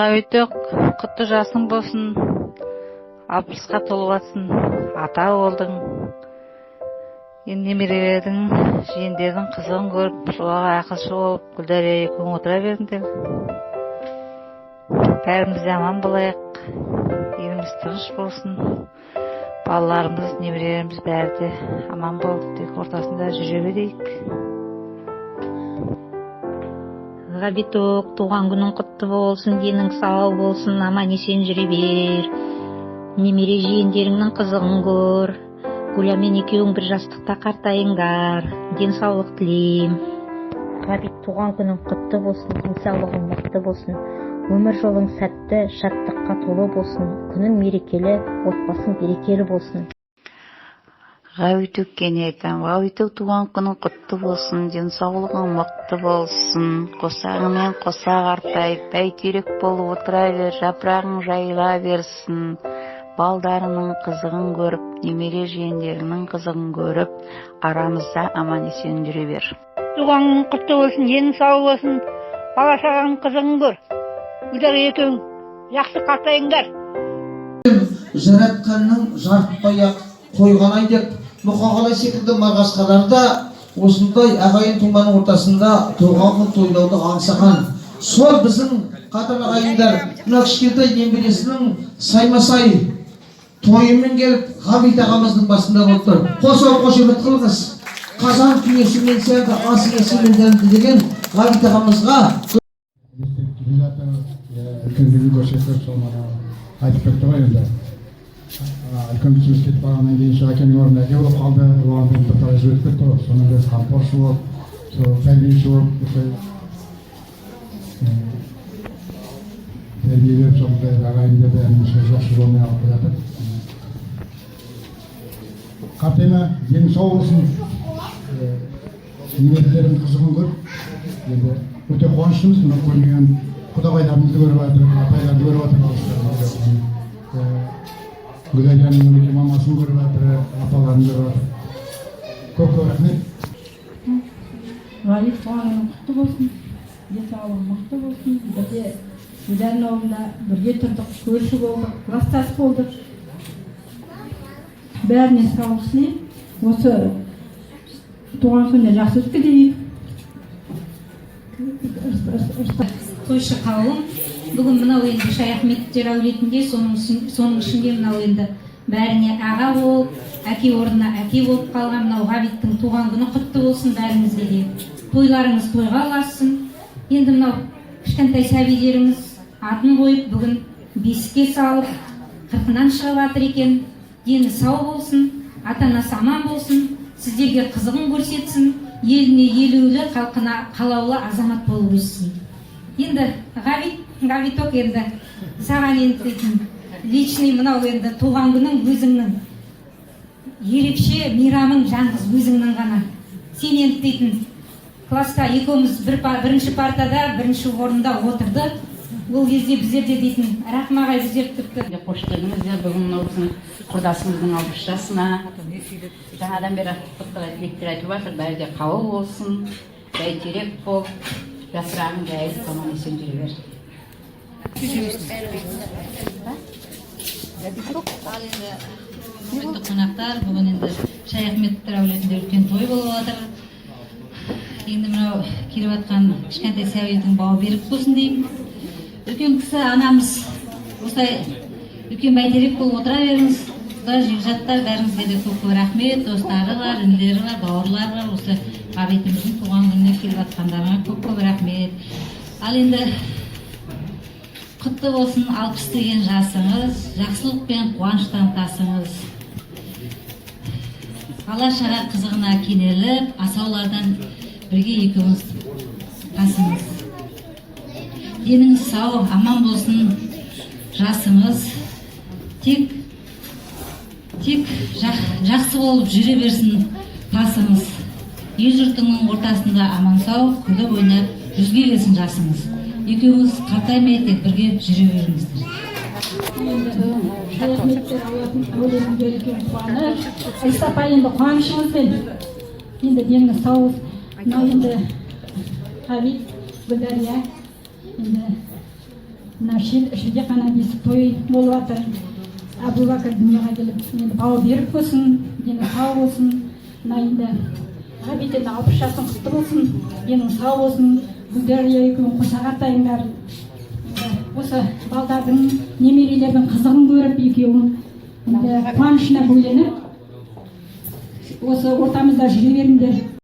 Ғабитөк, құтты жасың болсын, 60-қа толып атсын, ата болдың. Енді немерелердің, жиендердің қызығын көріп, жолаға ақылшы болып, Гүлдәрия екеуің отыра беріңдер. Бәріміз де аман болайық, еліміз тыныш болсын. Балаларымыз, немерелеріміз бәрі де аман болып, тек ортасында жүре берейік. Ғабитөк, туған күнің құтты болсын, денің сау болсын, аман есен жүре бер. Немере жиендеріңнің қызығын көр. Гүләмен екеуің бір жастықта қартайыңдар. Денсаулық тілеймін. Ғабит, туған күнің құтты болсын, денсаулығың мықты болсын. Өмір жолың сәтті, шаттыққа толы болсын. Күнің мерекелі, отбасың берекелі болсын. Ғабитөкке не айтам? Ғабитөк, туған күнің құтты болсын, денсаулығың мықты болсын. Қосағымен қоса қартайып, бәйтерек болып отыра бер, жапырағың жайыла берсін. Балдарының қызығын көріп, немере жиендерінің қызығын көріп, арамызда аман есен жүре бер. Туған күнің құтты болсын, денің сау болсын, бала-шағаның қызығын көр. Гүлдәрия екеуің жақсы қартайыңдар. Жаратқанның жарытпай ақ қойған-ай деп, Мұқағали секілді марғасқалар да осындай ағайын туманың ортасында туған күн тойлауды аңсаған. Сол біздің қатар ағайындар, мына кішкентай немересінің саймасай тойымен келіп, Ғабит ағамыздың басында болып тұр. Қошемет қылыңыз. Қазан күйесімен сәнді, асы есімен дәмді деген Ғабит ағамызға үлкендігін көрсетіп, сол мана айтып кетті ғой енді. Үлкен кісіміз кетіп барғаннан кейін әкенің орнына әке болып қалды, оған бір талай жіберіп кетті ғой. Соның біз қамқоршы болып, тәрбиеші болып, тәрбие беріп, сондай ағайынды бәріміз жақсы жолмен алып жатыр. Қартайма, денің сау болсын, немерелердің қызығын көріп, енді өте қуаныштымыз, мына көрмеген құдағайларымызды көріп жатыр, апайларды көріп жатыр. Гүлдәрияның өнеке мамасын көріп жатыр, апаларын көріп жатыр. Көп рахмет. Ғабит, туған күнің құтты болсын, денсаулығың мықты болсын. Бізде Гүлдәрияның ауылында бірге тұрдық, көрші болдық, кластас болдық. Бәріне саулық тілеймін. Осы туған күнді жақсы өткізейік. Қойшы қауым, бүгін мынау енді Шаяхметтер әулетінде, соның ішінде мынау енді бәріне аға болып, әке орнына әке болып қалған мынау Ғабиттің туған күні құтты болсын бәріңізге де. Тойларыңыз тойға ұлассын. Енді мынау кішкентай сәбилеріңіз атын қойып, бүгін бесікке салып, қырқынан шығып жатыр екен. Дені сау болсын, ата-анасы аман болсын, сіздерге қызығын көрсетсін, еліне елеулі, халқына қалаулы азамат болып өссін. Енді Ғабитөк, енді саған енді дейтін личный мынау енді туған күнің өзіңнің ерекше мейрамың жаңғыз өзіңнің ғана. Сен енді дейтін класста екеуміз бірінші партада бірінші орында отырды. Ол кезде біздерде дейтін Рахым ағай біздер тіпті қош келдіңіздер. Бүгін біздің құрдасымыздың 60 жасына жаңадан бері құттықтау тілектер айтып жатыр. Бәрі де қауыл болсын, бәйтерек болып, жасырағың жайып, аман есен жүре бер. Құрметті қонақтар, бүгін енді Шаяхметтер әулетінде үлкен той болып жатыр. Енді мынау келіп жатқан кішкентай сәбидің бауы берік болсын деймін. Үлкен кісі анамыз осылай үлкен бәйтерек болып отыра беріңіз. Құда жекжаттар бәріңізге де көп рахмет, достары бар, інілері бар, бауырлары бар. Осы Ғабитіміздің туған күніне келіп жатқандарыңа көп рахмет. Ал енді құтты болсын 60 деген жасыңыз, жақсылық пен қуаныштан тасыңыз. Бала-шаға қызығына кенеліп, асаулардан бірге екеуіңіз тасыңыз. Деніңіз сау, аман болсын жасыңыз. Тек жақсы болып жүре берсін тасыңыз. Ел жұртының ортасында аман сау, күліп ойнап жүзге келсін жасыңыз. Екеуіңіз қартаймай тек бірге жүре беріңіздер. Шаяхметтер әулетінде үлкен қуаныш. Айсапа енді қуанышыңызбен. Енді деніңіз сау. Мынау енді Ғабит, Гүлдәрия. Енді мына шілдехана бесік той болып жатыр. Әбубәкір дүниеге келіп енді бау берік болсын, дені сау болсын. Мына енді ғабиден 60 жасың құтты болсын, денің сау болсын. Гүлдәрия екеуің қоса қатайыңдар. Осы балдардың, немерелердің қызығын көріп екеуің қуанышына бөленіп осы ортамызда жүре беріңдер.